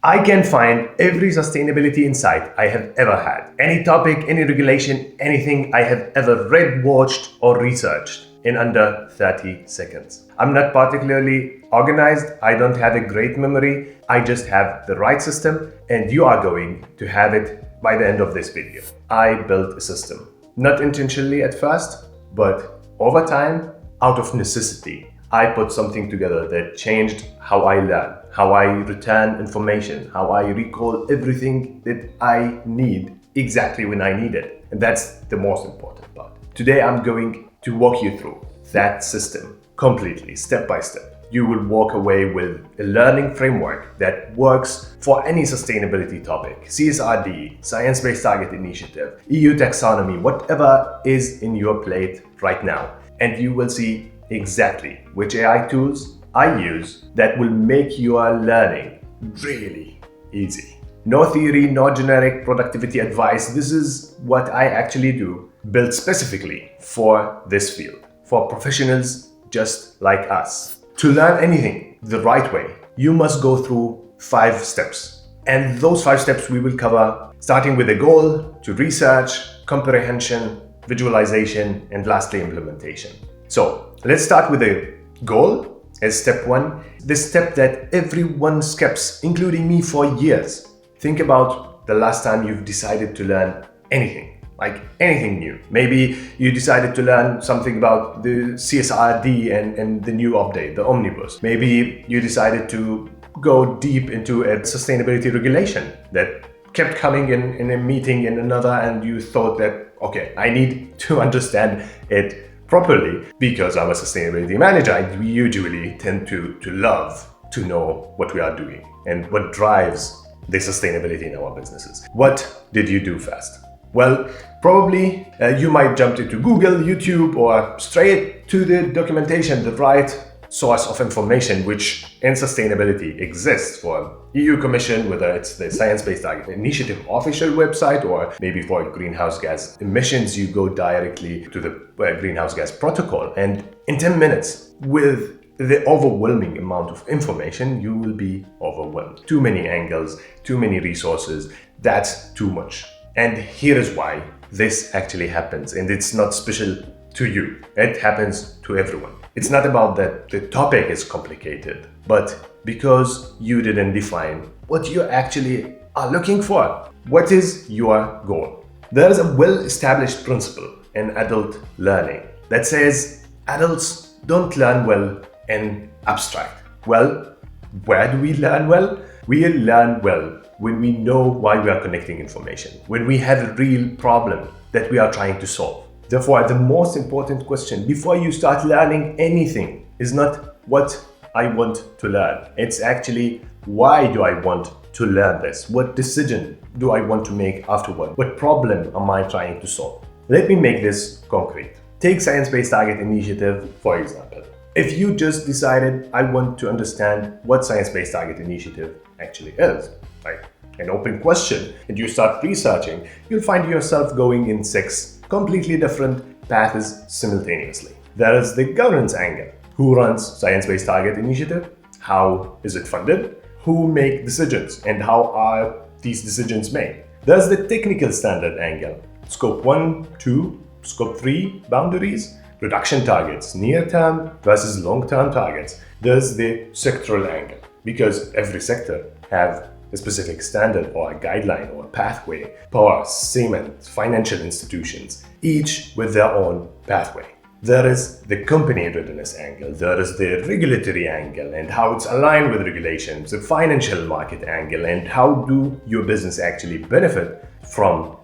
I can find every sustainability insight I have ever had. Any topic, any regulation, anything I have ever read, watched, or researched in under 30 seconds. I'm not particularly organized. I don't have a great memory. I just have the right system, and you are going to have it by the end of this video. I built a system, not intentionally at first, but over time, out of necessity. I put something together that changed how I learn, how I return information, how I recall everything that I need exactly when I need it. And that's the most important part. Today, I'm going to walk you through that system completely, step by step. You will walk away with a learning framework that works for any sustainability topic, CSRD, Science-Based Target Initiative, EU taxonomy, whatever is in your plate right now. And you will see exactly which AI tools I use that will make your learning really easy. No theory, no generic productivity advice. This is what I actually do, built specifically for this field, for professionals just like us. To learn anything the right way, you must go through 5 steps. And those 5 steps we will cover, starting with a goal, to research, comprehension, visualization, and lastly, implementation. So let's start with a goal as step 1, the step that everyone skips, including me, for years. Think about the last time you've decided to learn anything. Like anything new. Maybe you decided to learn something about the CSRD and the new update, the omnibus. Maybe you decided to go deep into a sustainability regulation that kept coming in a meeting in another, and you thought that, okay, I need to understand it properly because I'm a sustainability manager. We usually tend to love to know what we are doing and what drives the sustainability in our businesses. What did you do first? Well, probably you might jump into Google, YouTube, or straight to the documentation, the right source of information, which in sustainability exists for EU Commission, whether it's the Science-Based Target Initiative official website, or maybe for greenhouse gas emissions, you go directly to the greenhouse gas protocol. And in 10 minutes, with the overwhelming amount of information, you will be overwhelmed. Too many angles, too many resources, that's too much. And here is why this actually happens, and it's not special to you. It happens to everyone. It's not about that the topic is complicated, but because you didn't define what you actually are looking for. What is your goal? There is a well-established principle in adult learning that says adults don't learn well in abstract. Well, where do we learn well? We learn well when we know why we are connecting information, when we have a real problem that we are trying to solve. Therefore, the most important question before you start learning anything is not what I want to learn. It's actually, why do I want to learn this? What decision do I want to make afterward? What problem am I trying to solve? Let me make this concrete. Take Science-Based Target Initiative, for example. If you just decided, I want to understand what Science-Based Target Initiative actually is, like an open question, and you start researching, you'll find yourself going in 6 completely different paths simultaneously. There is the governance angle. Who runs Science-Based Target Initiative? How is it funded? Who make decisions and how are these decisions made? There's the technical standard angle. Scope 1, 2, Scope 3 boundaries, reduction targets, near-term versus long-term targets. There's the sectoral angle, because every sector have a specific standard or a guideline or a pathway. Power, cement, financial institutions, each with their own pathway. There is the company readiness angle, there is the regulatory angle and how it's aligned with regulations, the financial market angle, and how do your business actually benefit from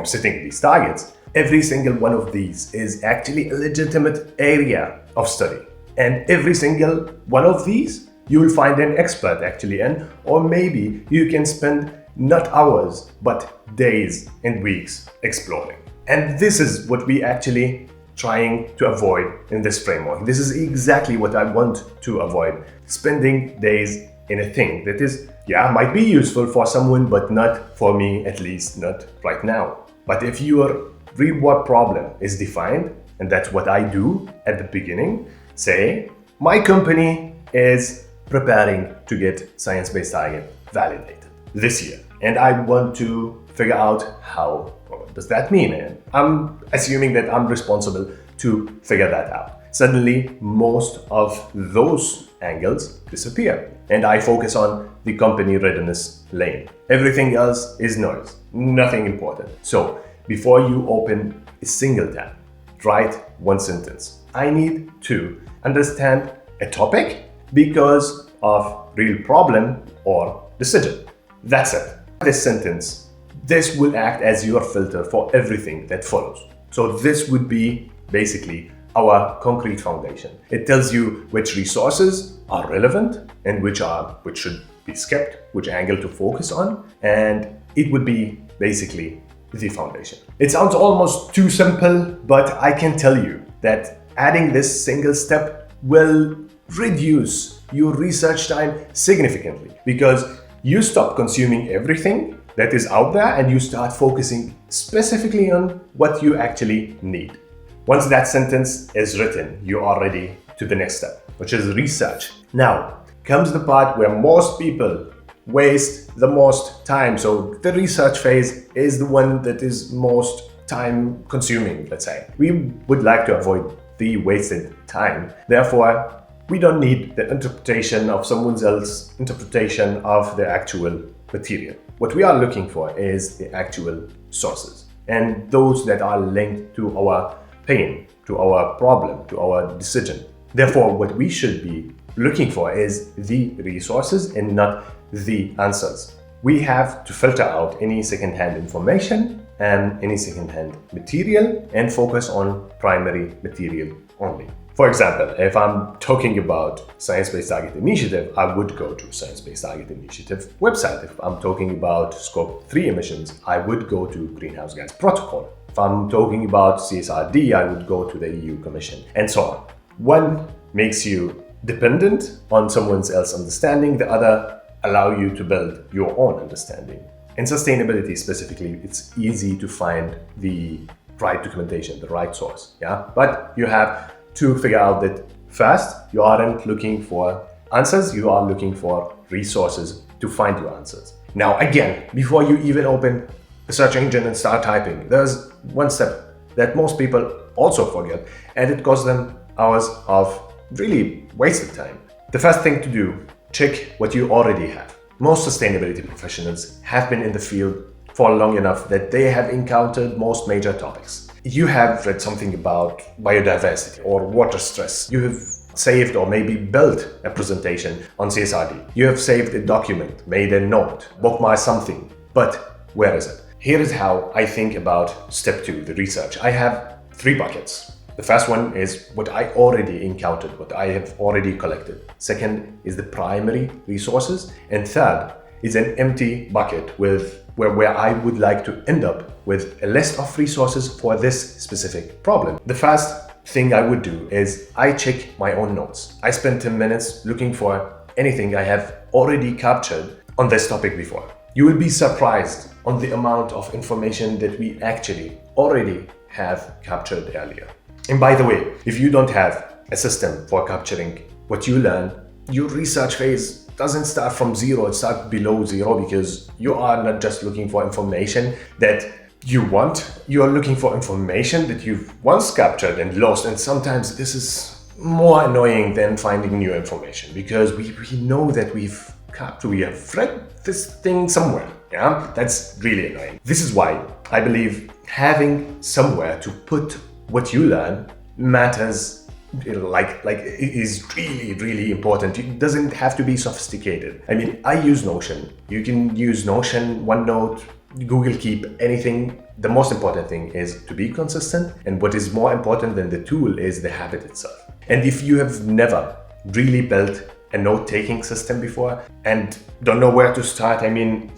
setting these targets. Every single one of these is actually a legitimate area of study. And every single one of these, you will find an expert actually in, or maybe you can spend not hours, but days and weeks exploring. And this is what we actually trying to avoid in this framework. This is exactly what I want to avoid. Spending days in a thing that is, might be useful for someone, but not for me, at least not right now. But if your reward problem is defined, and that's what I do at the beginning, say, my company is preparing to get science-based target validated this year. And I want to figure out what does that mean? And I'm assuming that I'm responsible to figure that out. Suddenly, most of those angles disappear, and I focus on the company readiness lane. Everything else is noise, nothing important. So before you open a single tab, write one sentence. I need to understand a topic because of real problem or decision. That's it. This sentence, this will act as your filter for everything that follows. So this would be basically our concrete foundation. It tells you which resources are relevant and which should be skipped, which angle to focus on, and it would be basically the foundation. It sounds almost too simple, but I can tell you that adding this single step will reduce your research time significantly, because you stop consuming everything that is out there and you start focusing specifically on what you actually need. Once that sentence is written, you are ready to the next step, which is research. Now comes the part where most people waste the most time. So the research phase is the one that is most time consuming, let's say. We would like to avoid the wasted time. Therefore, we don't need the interpretation of someone else's interpretation of the actual material. What we are looking for is the actual sources, and those that are linked to our pain, to our problem, to our decision. Therefore, what we should be looking for is the resources and not the answers. We have to filter out any second-hand information and any second-hand material and focus on primary material only. For example, if I'm talking about Science-Based Target Initiative, I would go to Science-Based Target Initiative website. If I'm talking about Scope 3 emissions, I would go to Greenhouse Gas Protocol. If I'm talking about CSRD, I would go to the EU Commission, and so on. One makes you dependent on someone else's understanding, the other allow you to build your own understanding. In sustainability specifically, it's easy to find the right documentation, the right source, But you have to figure out that first, you aren't looking for answers, you are looking for resources to find your answers. Now, again, before you even open a search engine and start typing, there's one step that most people also forget, and it costs them hours of really wasted time. The first thing to do, check what you already have. Most sustainability professionals have been in the field for long enough that they have encountered most major topics. You have read something about biodiversity or water stress. You have saved or maybe built a presentation on CSRD. You have saved a document, made a note, bookmarked something. But where is it? Here is how I think about step 2, the research. I have 3 buckets. The first one is what I already encountered, what I have already collected. Second is the primary resources. And third is an empty bucket where I would like to end up with a list of resources for this specific problem. The first thing I would do is I check my own notes. I spend 10 minutes looking for anything I have already captured on this topic before. You will be surprised on the amount of information that we actually already have captured earlier. And by the way, if you don't have a system for capturing what you learn, your research phase doesn't start from zero, it starts below zero, because you are not just looking for information that you want, you are looking for information that you've once captured and lost. And sometimes this is more annoying than finding new information, because we know that we have read this thing somewhere. That's really annoying. This is why I believe having somewhere to put what you learn matters. Like it is really, really important. It doesn't have to be sophisticated. I mean, I use Notion. You can use Notion, OneNote, Google Keep, anything. The most important thing is to be consistent. And what is more important than the tool is the habit itself. And if you have never really built a note-taking system before and don't know where to start, I mean,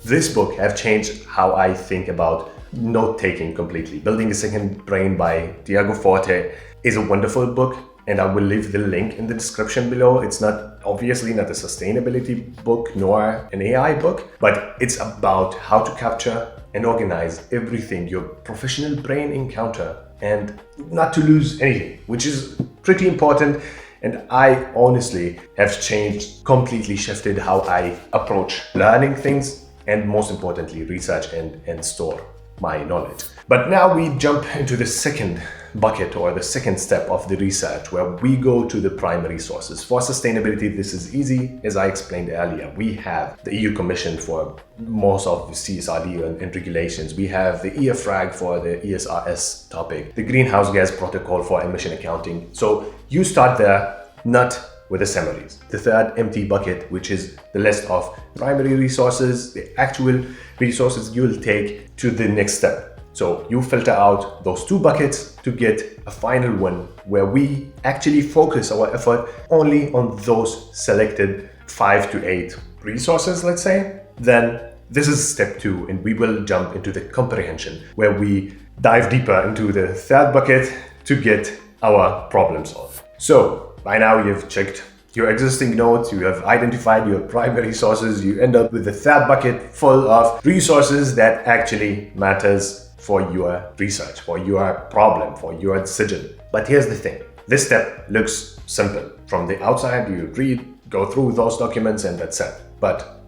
this book have changed how I think about note-taking completely. Building a Second Brain by Tiago Forte is a wonderful book, and I will leave the link in the description below. It's obviously not a sustainability book nor an AI book, but it's about how to capture and organize everything your professional brain encounter and not to lose anything, which is pretty important And I honestly have completely shifted how I approach learning things, and most importantly, research and store my knowledge. But now we jump into the second bucket, or the second step of the research, where we go to the primary sources. For sustainability, this is easy. As I explained earlier, we have the EU Commission for most of the CSRD and regulations. We have the EFRAG for the ESRS topic, the Greenhouse Gas Protocol for emission accounting. So you start there, not with the summaries. The third empty bucket, which is the list of primary resources, the actual resources you'll take to the next step. So you filter out those two buckets to get a final one where we actually focus our effort only on those selected 5 to 8 resources, let's say. Then this is step 2, and we will jump into the comprehension, where we dive deeper into the third bucket to get our problem solved. So by now you've checked your existing notes, you have identified your primary sources, you end up with the third bucket full of resources that actually matters for your research, for your problem, for your decision. But here's the thing. This step looks simple. From the outside, you read, go through those documents, and that's it. But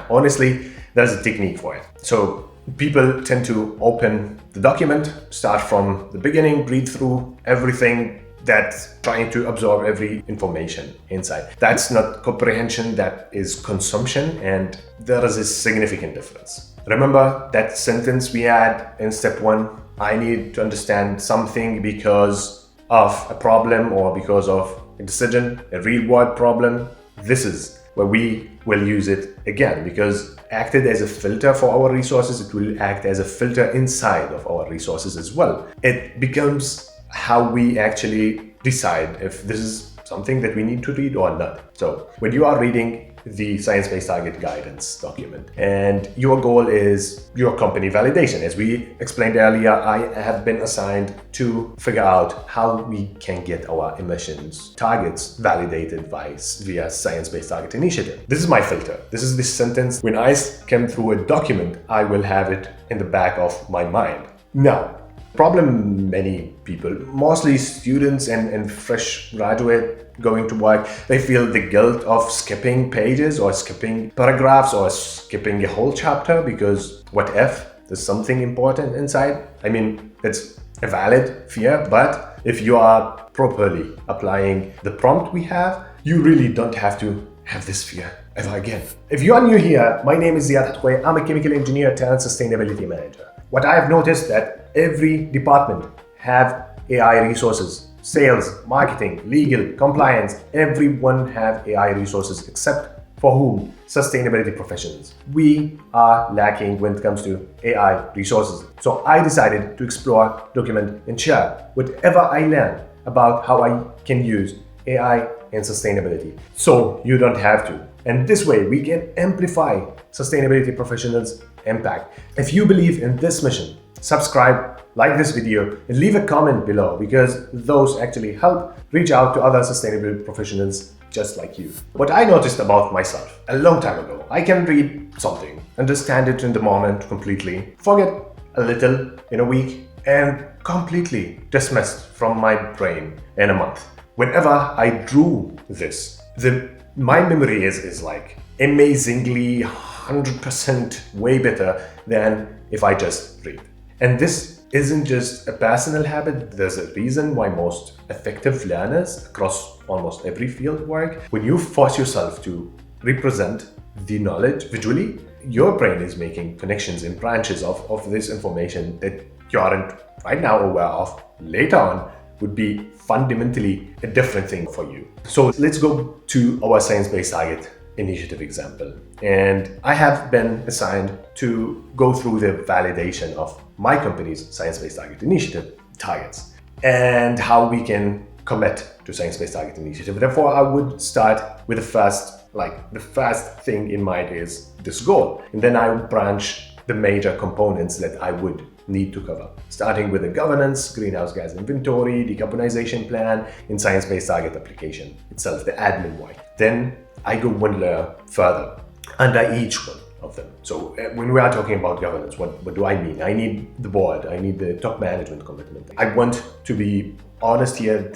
honestly, there's a technique for it. So people tend to open the document, start from the beginning, read through everything, that's trying to absorb every information inside. That's not comprehension, that is consumption, and there is a significant difference. Remember that sentence we had in step 1? I need to understand something because of a problem or because of a decision, a real world problem. This is where we will use it again, because acted as a filter for our resources, it will act as a filter inside of our resources as well. It becomes how we actually decide if this is something that we need to read or not. So when you are reading the science-based target guidance document and your goal is your company validation, as we explained earlier, I have been assigned to figure out how we can get our emissions targets validated via science-based target initiative. This is my filter. This is the sentence. When I skim through a document, I will have it in the back of my mind. Now, problem many people, mostly students and fresh graduate going to work, they feel the guilt of skipping pages or skipping paragraphs or skipping a whole chapter, because what if there's something important inside? I mean, it's a valid fear, but if you are properly applying the prompt we have, you really don't have to have this fear ever again. If you are new here, my name is Ziad Hatkoy. I'm a chemical engineer turned sustainability manager. What I have noticed that every department have AI resources. Sales, marketing, legal, compliance, everyone have AI resources except for whom? Sustainability professionals. We are lacking when it comes to AI resources. So I decided to explore, document, and share whatever I learn about how I can use AI and sustainability. So you don't have to. And this way we can amplify sustainability professionals' impact. If you believe in this mission, subscribe, like this video, and leave a comment below, because those actually help reach out to other sustainability professionals just like you. What I noticed about myself a long time ago, I can read something, understand it in the moment completely, forget a little in a week, and completely dismissed from my brain in a month. Whenever I drew this, my memory is like amazingly 100% way better than if I just read. And this isn't just a personal habit. There's a reason why most effective learners across almost every field work. When you force yourself to represent the knowledge visually, your brain is making connections in branches of this information that you aren't right now aware of. Later on would be fundamentally a different thing for you. So let's go to our science-based target initiative example. And I have been assigned to go through the validation of my company's science-based target initiative targets and how we can commit to science-based target initiative. Therefore, I would start with the first thing in mind is this goal. And then I would branch the major components that I would need to cover, starting with the governance, greenhouse gas inventory, decarbonization plan, and science-based target application itself, the admin work. Then I go one layer further. Under each one of them. So when we are talking about governance, what do I mean? I need the board, I need the top management commitment. I want to be honest here,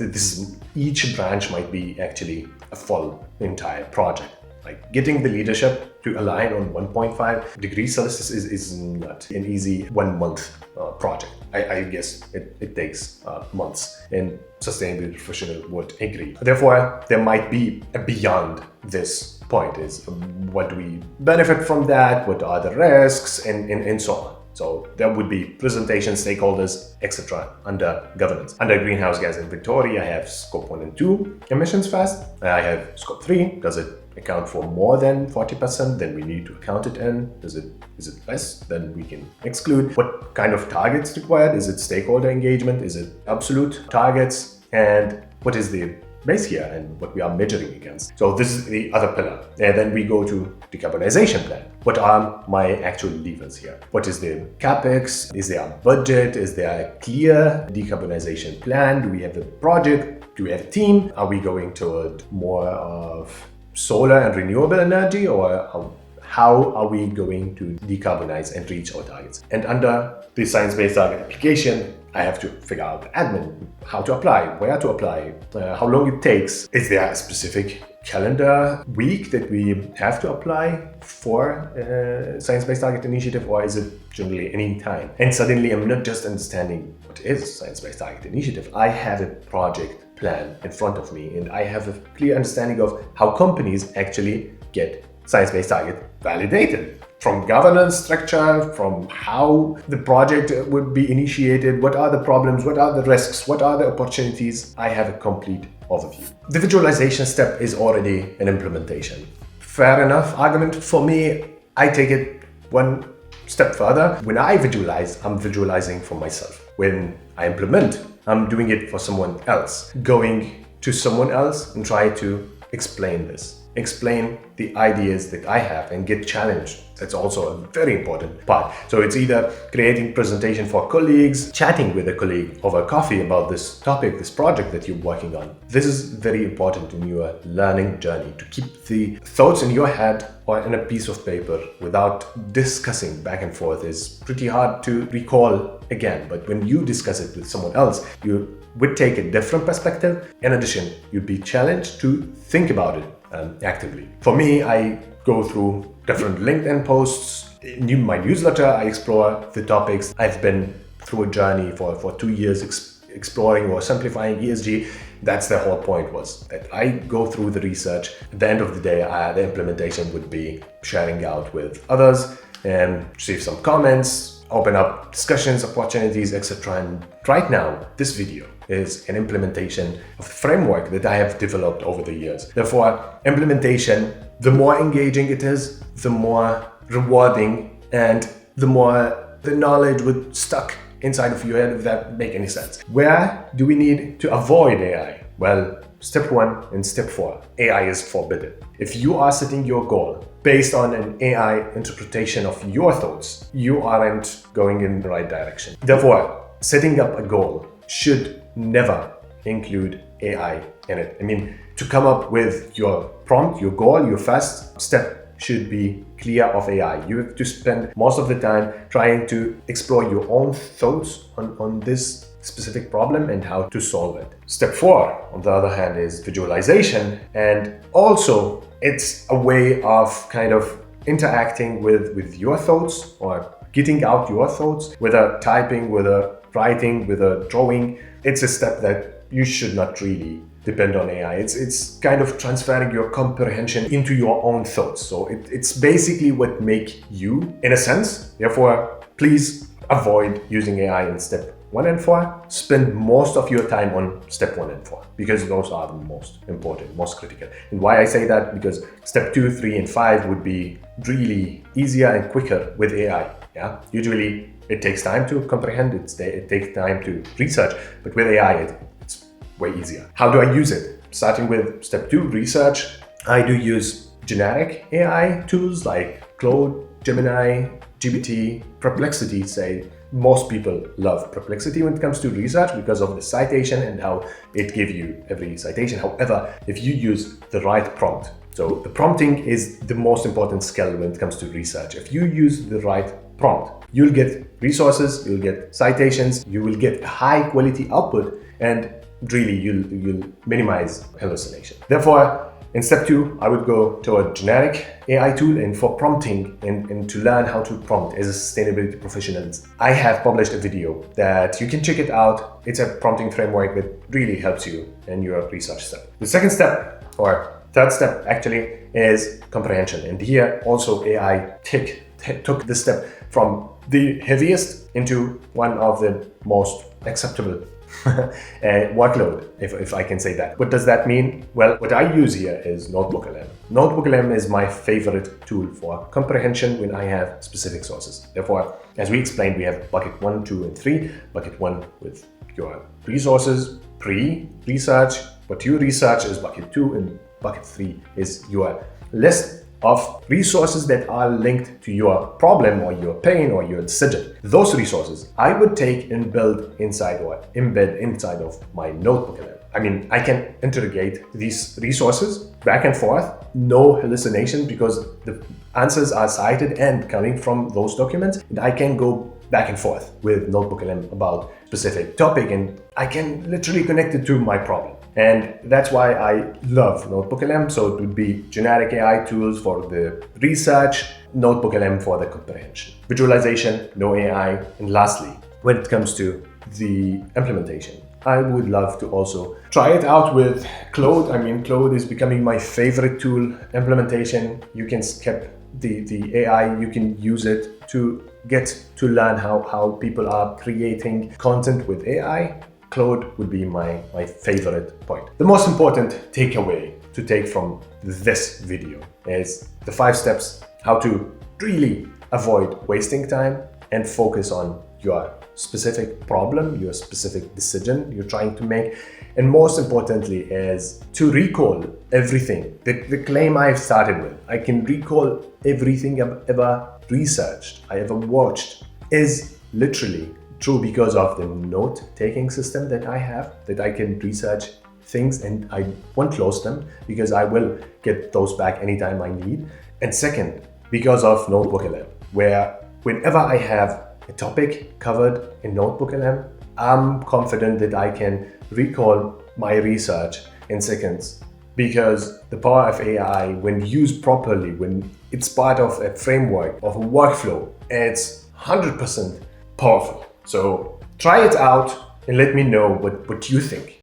each branch might be actually a full entire project. Like getting the leadership to align on 1.5 degrees Celsius is not an easy 1 month project. I guess it takes months, and sustainability professional would agree. Therefore, there might be a beyond this point is what do we benefit from that, what are the risks, and so on. So there would be presentation, stakeholders, etc. under governance. Under greenhouse gas inventory, I have scope 1 and 2 emissions first. I have scope 3. Does it account for more than 40%? Then we need to account it in. Is it less? Then we can exclude. What kind of targets required? Is it stakeholder engagement? Is it absolute targets? And what is the base here and what we are measuring against? So this is the other pillar. And then we go to decarbonization plan. What are my actual levers here? What is the capex? Is there a budget? Is there a clear decarbonization plan? Do we have a project? Do we have a team? Are we going toward more of solar and renewable energy, or how are we going to decarbonize and reach our targets? And under the science-based target application, I have to figure out admin, how to apply, where to apply, how long it takes. Is there a specific calendar week that we have to apply for science-based target initiative, or is it generally any time? And suddenly I'm not just understanding what is science-based target initiative. I have a project plan in front of me, and I have a clear understanding of how companies actually get science-based target validated. From governance structure, from how the project would be initiated, what are the problems, what are the risks, what are the opportunities. I have a complete overview. The visualization step is already an implementation. Fair enough argument. For me, I take it one step further. When I visualize, I'm visualizing for myself. When I implement, I'm doing it for someone else. Going to someone else and try to explain this. Explain the ideas that I have and get challenged. That's also a very important part. So it's either creating presentation for colleagues, chatting with a colleague over coffee about this topic, this project that you're working on. This is very important in your learning journey, to keep the thoughts in your head or in a piece of paper without discussing back and forth is pretty hard to recall again. But when you discuss it with someone else, you would take a different perspective. In addition, you'd be challenged to think about it actively. For me, I go through different LinkedIn posts. In my newsletter, I explore the topics. I've been through a journey for 2 years exploring or simplifying ESG. That's the whole point, was that I go through the research. At the end of the day, the implementation would be sharing out with others and receive some comments, open up discussions, opportunities, etc. And right now, this video is an implementation of the framework that I have developed over the years. Therefore, implementation, the more engaging it is, the more rewarding, and the more the knowledge would stuck inside of your head, if that make any sense. Where do we need to avoid AI? Well, step 1 and step 4, AI is forbidden. If you are setting your goal based on an AI interpretation of your thoughts, you aren't going in the right direction. Therefore, setting up a goal should never include AI in it. I mean, to come up with your prompt, your goal, your first step should be clear of AI. You have to spend most of the time trying to explore your own thoughts on this specific problem and how to solve it. Step 4, on the other hand, is visualization. And also, it's a way of kind of interacting with your thoughts, or getting out your thoughts, whether typing, whether writing, whether drawing. It's a step that you should not really depend on AI. It's kind of transferring your comprehension into your own thoughts. So it's basically what make you, in a sense. Therefore, please avoid using AI in step 1 and 4. Spend most of your time on step 1 and 4, because those are the most important, most critical. And why I say that? Because step 2, 3, and 5 would be really easier and quicker with AI. Yeah, usually it takes time to comprehend, it takes time to research, but with AI, it's way easier. How do I use it? Starting with step 2, research. I do use generic AI tools like Claude, Gemini, GPT, Perplexity. Say most people love Perplexity when it comes to research because of the citation and how it gives you every citation. However, if you use the right prompt, So the prompting is the most important skill when it comes to research. If you use the right prompt, you'll get resources, you'll get citations, you will get high quality output, and really you'll minimize hallucination. Therefore, in step 2, I would go to a generic AI tool, and for prompting and to learn how to prompt as a sustainability professional, I have published a video that you can check it out. It's a prompting framework that really helps you in your research step. The second step, or third step actually, is comprehension. And here also AI took this step from the heaviest into one of the most acceptable workload, if I can say that. What does that mean? Well, what I use here is NotebookLM. NotebookLM is my favorite tool for comprehension when I have specific sources. Therefore, as we explained, we have bucket 1, 2, and 3. Bucket 1 with your resources, pre-research. What you research is bucket 2, and bucket 3 is your list of resources that are linked to your problem or your pain or your decision. Those resources I would take and build inside or embed inside of my NotebookLM. I mean, I can interrogate these resources back and forth, no hallucination, because the answers are cited and coming from those documents, and I can go back and forth with NotebookLM about specific topic, and I can literally connect it to my problem. And that's why I love NotebookLM. So it would be generic AI tools for the research, NotebookLM for the comprehension. Visualization, no AI. And lastly, when it comes to the implementation, I would love to also try it out with Claude. I mean, Claude is becoming my favorite tool. Implementation, you can skip the AI, you can use it to get to learn how people are creating content with AI. Claude would be my favorite point. The most important takeaway to take from this video is the 5 steps how to really avoid wasting time and focus on your specific problem, your specific decision you're trying to make. And most importantly is to recall everything. The claim I've started with, I can recall everything I've ever researched, I ever watched, is literally true because of the note-taking system that I have, that I can research things and I won't close them because I will get those back anytime I need. And second, because of NotebookLM, where whenever I have a topic covered in NotebookLM, I'm confident that I can recall my research in seconds, because the power of AI, when used properly, when it's part of a framework, of a workflow, it's 100% powerful. So try it out and let me know what you think.